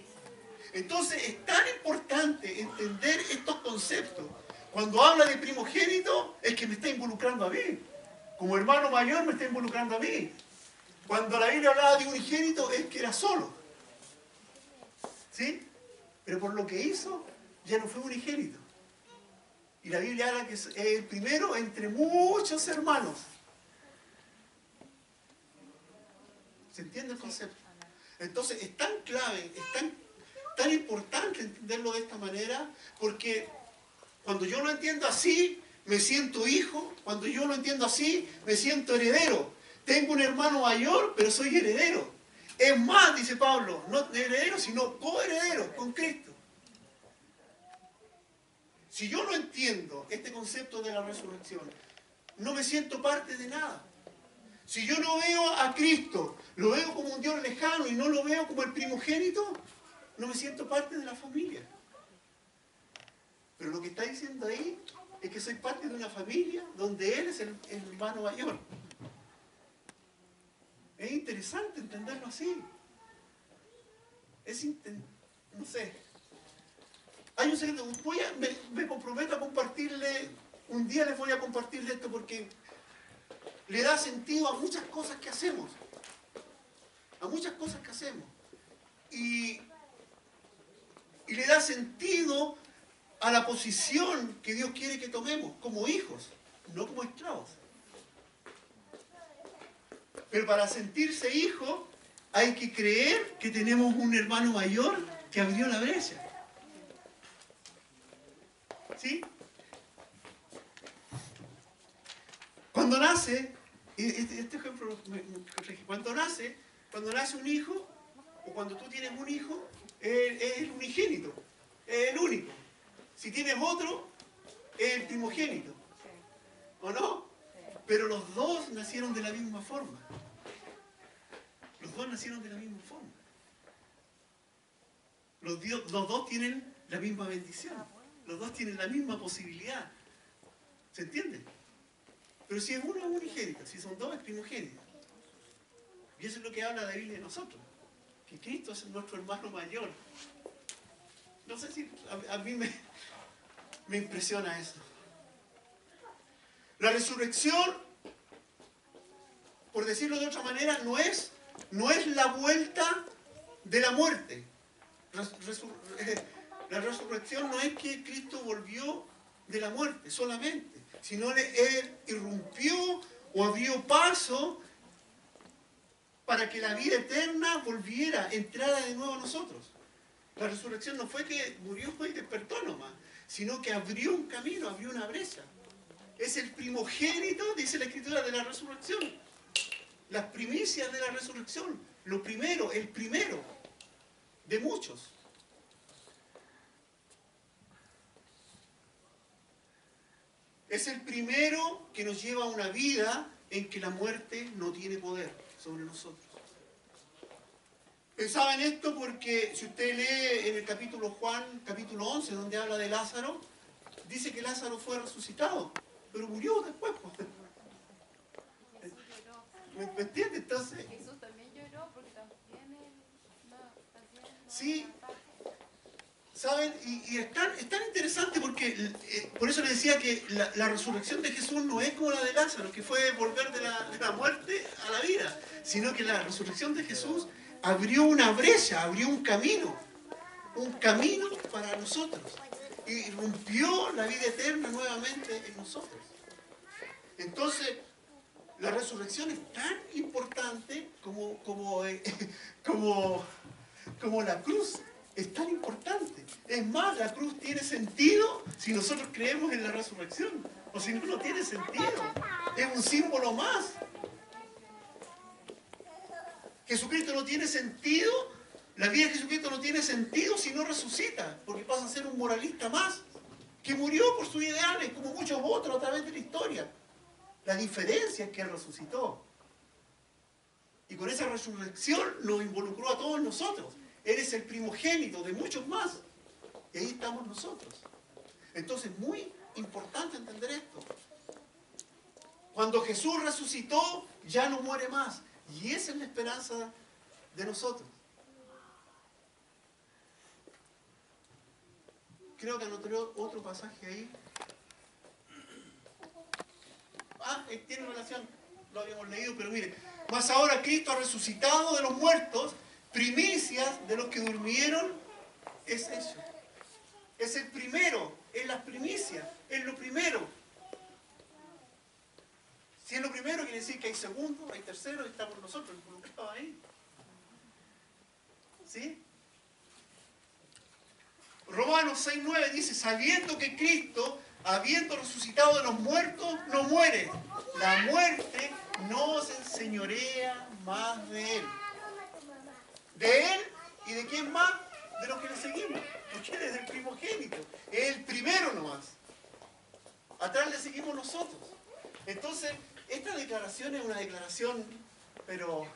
Entonces es tan importante entender estos conceptos. Cuando habla de primogénito, es que me está involucrando a mí. Como hermano mayor me está involucrando a mí. Cuando la Biblia hablaba de unigénito, es que era solo. ¿Sí? Pero por lo que hizo, ya no fue unigénito. Y la Biblia habla que es el primero entre muchos hermanos. ¿Se entiende el concepto? Entonces es tan clave, es tan importante entenderlo de esta manera, porque cuando yo lo entiendo así, me siento hijo. Cuando yo lo entiendo así, me siento heredero. Tengo un hermano mayor, pero soy heredero. Es más, dice Pablo, no heredero, sino coheredero con Cristo. Si yo no entiendo este concepto de la resurrección, no me siento parte de nada. Si yo no veo a Cristo, lo veo como un Dios lejano y no lo veo como el primogénito, no me siento parte de la familia. Pero lo que está diciendo ahí es que soy parte de una familia donde Él es el hermano mayor. Es interesante entenderlo así. No sé. Hay un secreto. Me comprometo a compartirle, un día les voy a compartir esto porque le da sentido a muchas cosas que hacemos. A muchas cosas que hacemos. Y le da sentido a la posición que Dios quiere que tomemos como hijos, no como esclavos. Pero para sentirse hijo hay que creer que tenemos un hermano mayor que abrió la brecha. ¿Sí? Cuando nace, este ejemplo cuando nace un hijo, o cuando tú tienes un hijo, es el unigénito, es el único. Si tienes otro, es el primogénito. ¿O no? Pero los dos nacieron de la misma forma. Los dos nacieron de la misma forma. Los dos tienen la misma bendición. Los dos tienen la misma posibilidad. ¿Se entiende? Pero si es uno, es unigénito. Si son dos, es primogénito. Y eso es lo que habla la Biblia de nosotros. Que Cristo es nuestro hermano mayor. No sé si a mí me impresiona eso. La resurrección, por decirlo de otra manera, no es no es la vuelta de la muerte. La resurrección no es que Cristo volvió de la muerte solamente, sino Él irrumpió o abrió paso para que la vida eterna volviera, entrara de nuevo a nosotros. La resurrección no fue que murió y despertó nomás, sino que abrió un camino, abrió una brecha. Es el primogénito, dice la Escritura, de la resurrección. Las primicias de la resurrección. Lo primero, el primero de muchos. Es el primero que nos lleva a una vida en que la muerte no tiene poder sobre nosotros. Pensaba en esto porque si usted lee en el capítulo Juan, capítulo 11, donde habla de Lázaro, dice que Lázaro fue resucitado, pero murió después. ¿Me entiende? Entonces, Jesús también lloró porque también él no sí, ¿saben? Y es tan interesante porque, por eso le decía que la resurrección de Jesús no es como la de Lázaro, que fue volver de la muerte a la vida, sino que la resurrección de Jesús abrió una brecha, abrió un camino para nosotros. Y rompió la vida eterna nuevamente en nosotros. Entonces, la resurrección es tan importante como la cruz. Es tan importante. Es más, la cruz tiene sentido si nosotros creemos en la resurrección. O si no tiene sentido. Es un símbolo más. Jesucristo no tiene sentido, la vida de Jesucristo no tiene sentido si no resucita, porque pasa a ser un moralista más, que murió por sus ideales, como muchos otros a través de la historia. La diferencia es que Él resucitó. Y con esa resurrección nos involucró a todos nosotros. Él es el primogénito de muchos más. Y ahí estamos nosotros. Entonces es muy importante entender esto. Cuando Jesús resucitó, ya no muere más. Y esa es la esperanza de nosotros. Creo que anoté otro pasaje ahí. Tiene relación, lo habíamos leído, pero mire. Mas ahora Cristo ha resucitado de los muertos, primicias de los que durmieron, es eso. Es el primero, es las primicias, es lo primero. Si es lo primero, quiere decir que hay segundo, hay tercero, y estamos nosotros involucrados ahí. ¿Sí? Romanos 6:9 dice, sabiendo que Cristo, habiendo resucitado de los muertos, no muere. La muerte no se enseñorea más de Él. De Él y de quién más, de los que le seguimos. Porque Él es el primogénito, es el primero nomás. Atrás le seguimos nosotros. Entonces, esta declaración es una declaración, pero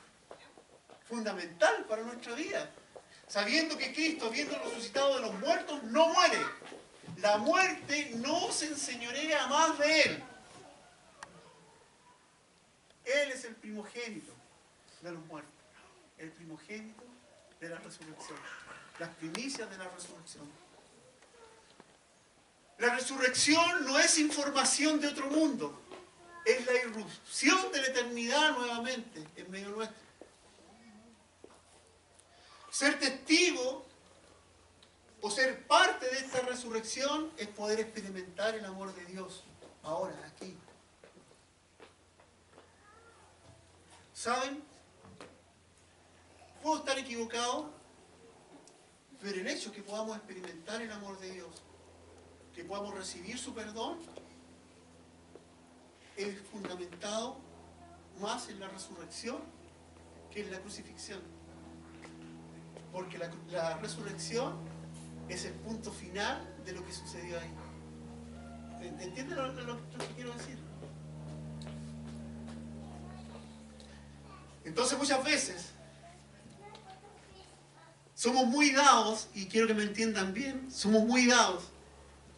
fundamental para nuestra vida. Sabiendo que Cristo, habiendo resucitado de los muertos, no muere. La muerte no se enseñorea más de Él. Él es el primogénito de los muertos. El primogénito de la resurrección. Las primicias de la resurrección. La resurrección no es información de otro mundo. Es la irrupción de la eternidad nuevamente en medio nuestro. Ser testigo o ser parte de esta resurrección es poder experimentar el amor de Dios ahora, aquí. ¿Saben? Puedo estar equivocado, pero el hecho de que podamos experimentar el amor de Dios, que podamos recibir su perdón, es fundamentado más en la resurrección que en la crucifixión. Porque la resurrección es el punto final de lo que sucedió ahí. ¿Entienden lo que quiero decir? Entonces muchas veces somos muy dados, y quiero que me entiendan bien, somos muy dados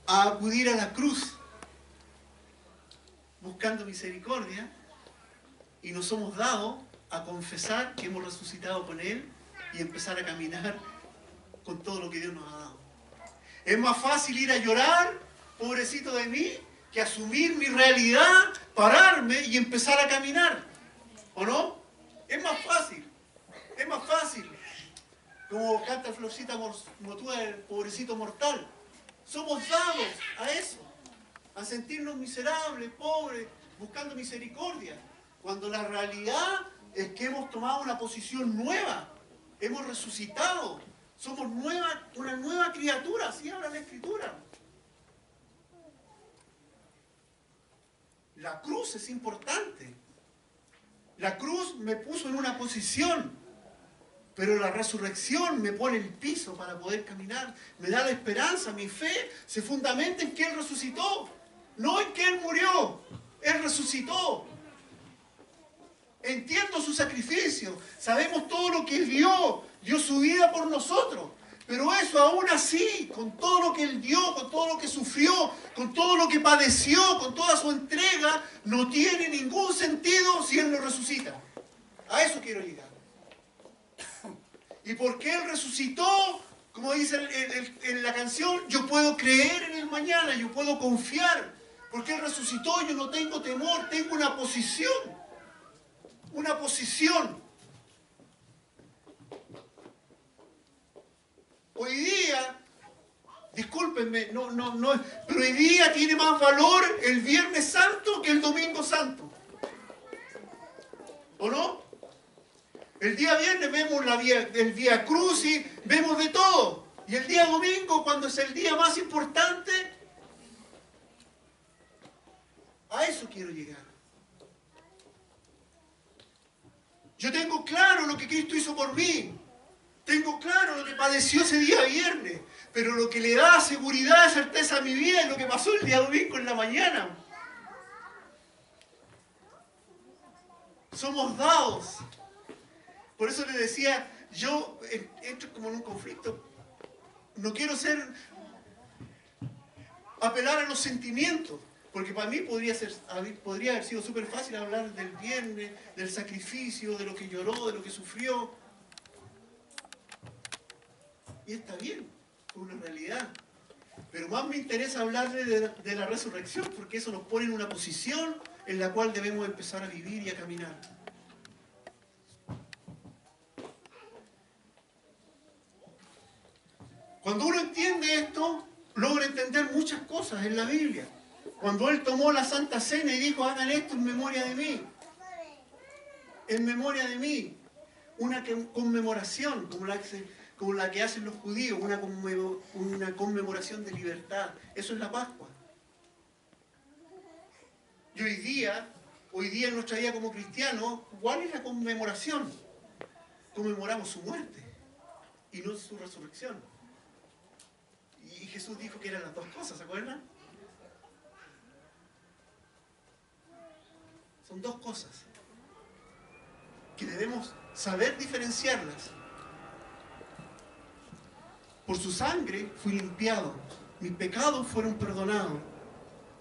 a acudir a la cruz buscando misericordia, y nos somos dados a confesar que hemos resucitado con Él y empezar a caminar con todo lo que Dios nos ha dado. Es más fácil ir a llorar, pobrecito de mí, que asumir mi realidad, pararme y empezar a caminar. ¿O no? Es más fácil. Es más fácil, como canta Florcita Motúa, el pobrecito mortal. Somos dados a eso, a sentirnos miserables, pobres, buscando misericordia, cuando la realidad es que hemos tomado una posición nueva, hemos resucitado, somos una nueva criatura, así habla la Escritura. La cruz es importante. La cruz me puso en una posición, pero la resurrección me pone el piso para poder caminar, me da la esperanza, mi fe se fundamenta en que Él resucitó, no en que Él murió, Él resucitó. Entiendo su sacrificio, sabemos todo lo que dio su vida por nosotros, pero eso aún así, con todo lo que Él dio, con todo lo que sufrió, con todo lo que padeció, con toda su entrega, no tiene ningún sentido si Él no resucita. A eso quiero llegar. Y porque Él resucitó, como dice en la canción, yo puedo creer en el mañana, yo puedo confiar. Porque Él resucitó, yo no tengo temor, tengo una posición. Una posición. Hoy día, discúlpenme, pero hoy día tiene más valor el Viernes Santo que el Domingo Santo. ¿O no? El día viernes vemos el Vía Crucis, vemos de todo. Y el día domingo, cuando es el día más importante, a eso quiero llegar. Yo tengo claro lo que Cristo hizo por mí. Tengo claro lo que padeció ese día viernes. Pero lo que le da seguridad y certeza a mi vida es lo que pasó el día domingo en la mañana. Somos dados. Por eso le decía, yo entro como en un conflicto. No quiero apelar a los sentimientos. Porque para mí podría haber sido súper fácil hablar del viernes, del sacrificio, de lo que lloró, de lo que sufrió. Y está bien, es una realidad. Pero más me interesa hablarle de la resurrección, porque eso nos pone en una posición en la cual debemos empezar a vivir y a caminar. Cuando uno entiende esto, logra entender muchas cosas en la Biblia. Cuando Él tomó la Santa Cena y dijo, hagan esto en memoria de mí. En memoria de mí. Una conmemoración como la que hacen los judíos, una conmemoración de libertad. Eso es la Pascua. Y hoy día en nuestra vida como cristianos, ¿cuál es la conmemoración? Conmemoramos su muerte y no su resurrección. Y Jesús dijo que eran las dos cosas, ¿se acuerdan? Son dos cosas que debemos saber diferenciarlas. Por su sangre fui limpiado, mis pecados fueron perdonados.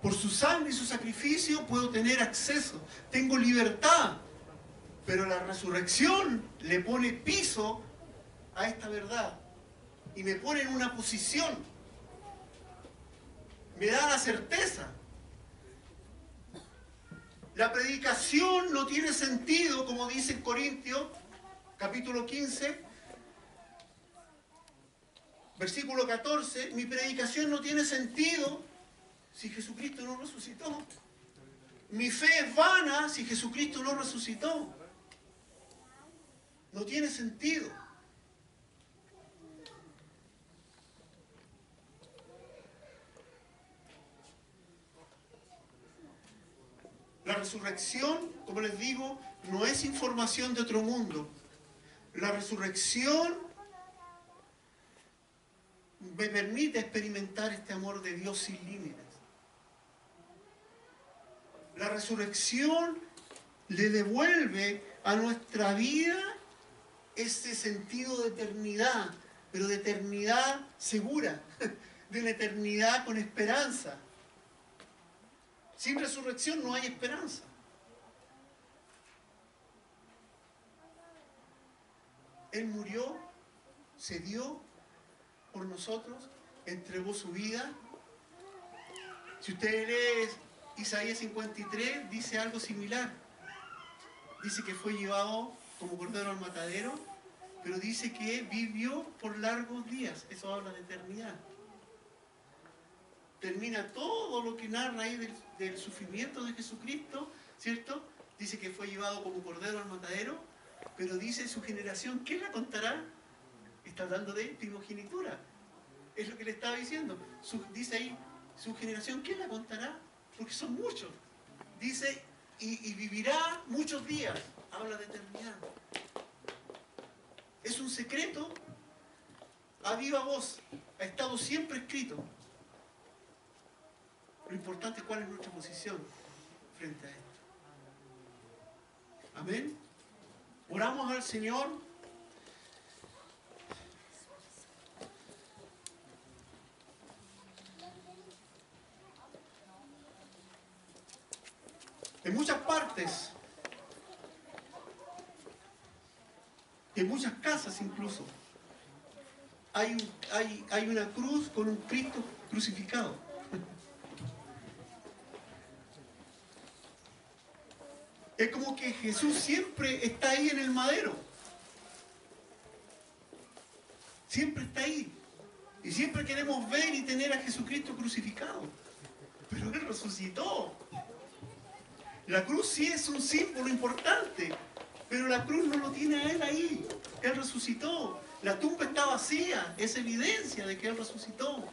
Por su sangre y su sacrificio puedo tener acceso, tengo libertad. Pero la resurrección le pone piso a esta verdad y me pone en una posición. Me da la certeza. La predicación no tiene sentido, como dice en Corintios, capítulo 15, versículo 14, mi predicación no tiene sentido si Jesucristo no resucitó. Mi fe es vana si Jesucristo no resucitó. No tiene sentido. La resurrección, como les digo, no es información de otro mundo. La resurrección me permite experimentar este amor de Dios sin límites. La resurrección le devuelve a nuestra vida ese sentido de eternidad, pero de eternidad segura, de una eternidad con esperanza. Sin resurrección no hay esperanza. Él murió, se dio por nosotros, entregó su vida. Si usted lee Isaías 53, dice algo similar. Dice que fue llevado como cordero al matadero pero dice que vivió por largos días. Eso habla de eternidad. Termina todo lo que narra ahí del sufrimiento de Jesucristo, ¿cierto? Dice que fue llevado como cordero al matadero, pero dice su generación, ¿quién la contará? Está hablando de primogenitura. Es lo que le estaba diciendo. Dice ahí, su generación, ¿quién la contará? Porque son muchos. Dice, y vivirá muchos días. Habla de eternidad. Es un secreto a viva voz. Ha estado siempre escrito. Lo importante es cuál es nuestra posición frente a esto. Amén. Oramos al Señor. En muchas partes, en muchas casas incluso, hay una cruz con un Cristo crucificado. Es como que Jesús siempre está ahí en el madero. Siempre está ahí. Y siempre queremos ver y tener a Jesucristo crucificado. Pero Él resucitó. La cruz sí es un símbolo importante, pero la cruz no lo tiene a Él ahí. Él resucitó. La tumba está vacía. Es evidencia de que Él resucitó.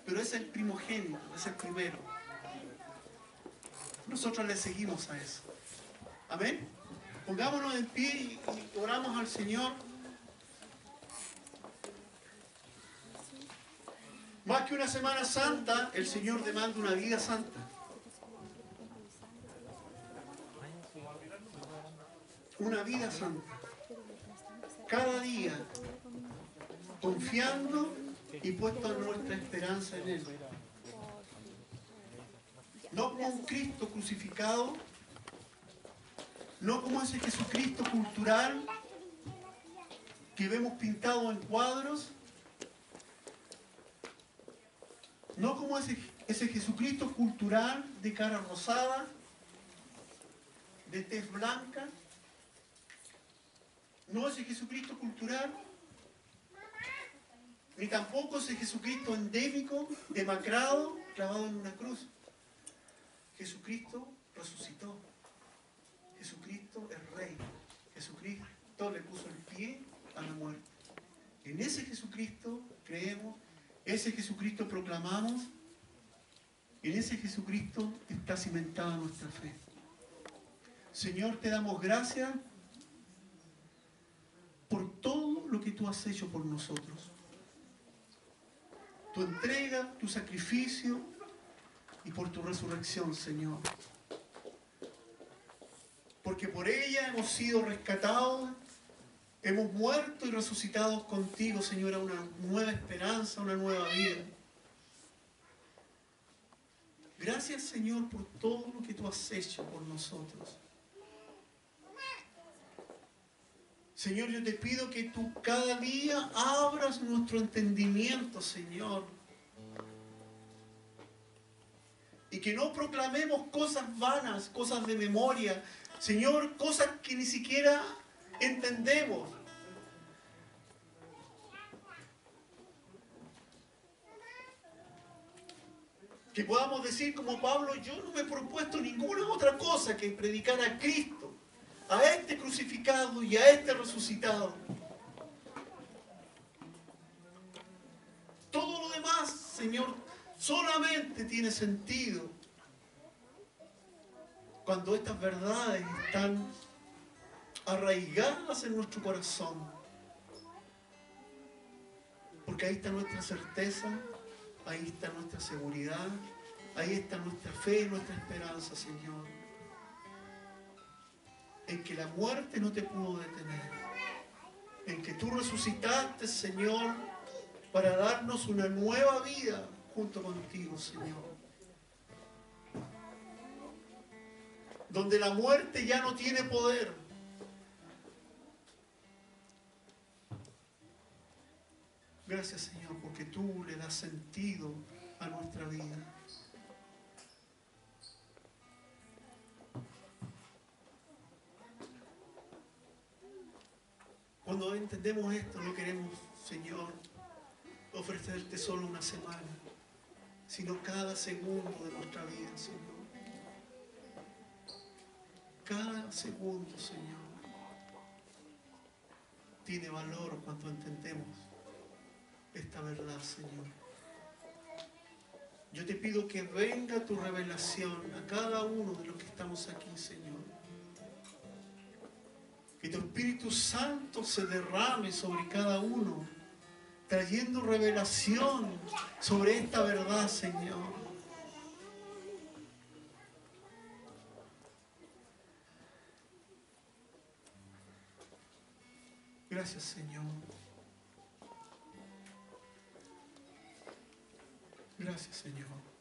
Pero es el primogénito, es el primero. Nosotros le seguimos a eso. Amén. Pongámonos en pie y oramos al Señor. Más que una Semana Santa, el Señor demanda una vida santa. Una vida santa. Cada día, confiando y puesto nuestra esperanza en Él. No como un Cristo crucificado, no como ese Jesucristo cultural que vemos pintado en cuadros, no como ese Jesucristo cultural de cara rosada, de tez blanca, no ese Jesucristo cultural, ni tampoco ese Jesucristo endémico, demacrado, clavado en una cruz. Jesucristo resucitó. Jesucristo es Rey. Jesucristo le puso el pie a la muerte. En ese Jesucristo creemos, ese Jesucristo proclamamos, en ese Jesucristo está cimentada nuestra fe. Señor, te damos gracias por todo lo que tú has hecho por nosotros. Tu entrega, tu sacrificio y por tu resurrección, Señor. Porque por ella hemos sido rescatados, hemos muerto y resucitado contigo, Señor, a una nueva esperanza, una nueva vida. Gracias, Señor, por todo lo que tú has hecho por nosotros. Señor, yo te pido que tú cada día abras nuestro entendimiento, Señor. Y que no proclamemos cosas vanas, cosas de memoria. Señor, cosas que ni siquiera entendemos. Que podamos decir como Pablo, yo no me he propuesto ninguna otra cosa que predicar a Cristo, a este crucificado y a este resucitado. Todo lo demás, Señor, solamente tiene sentido cuando estas verdades están arraigadas en nuestro corazón. Porque ahí está nuestra certeza, ahí está nuestra seguridad, ahí está nuestra fe y nuestra esperanza, Señor. En que la muerte no te pudo detener. En que tú resucitaste, Señor, para darnos una nueva vida junto contigo, Señor. Donde la muerte ya no tiene poder. Gracias, Señor, porque tú le das sentido a nuestra vida. cuando entendemos esto, no queremos, Señor, ofrecerte solo una semana, sino cada segundo de nuestra vida, Señor. Cada segundo, Señor, tiene valor cuando entendemos esta verdad, Señor. Yo te pido que venga tu revelación a cada uno de los que estamos aquí, Señor. Que tu Espíritu Santo se derrame sobre cada uno, trayendo revelación sobre esta verdad, Señor. Gracias, Señor. Gracias, Señor.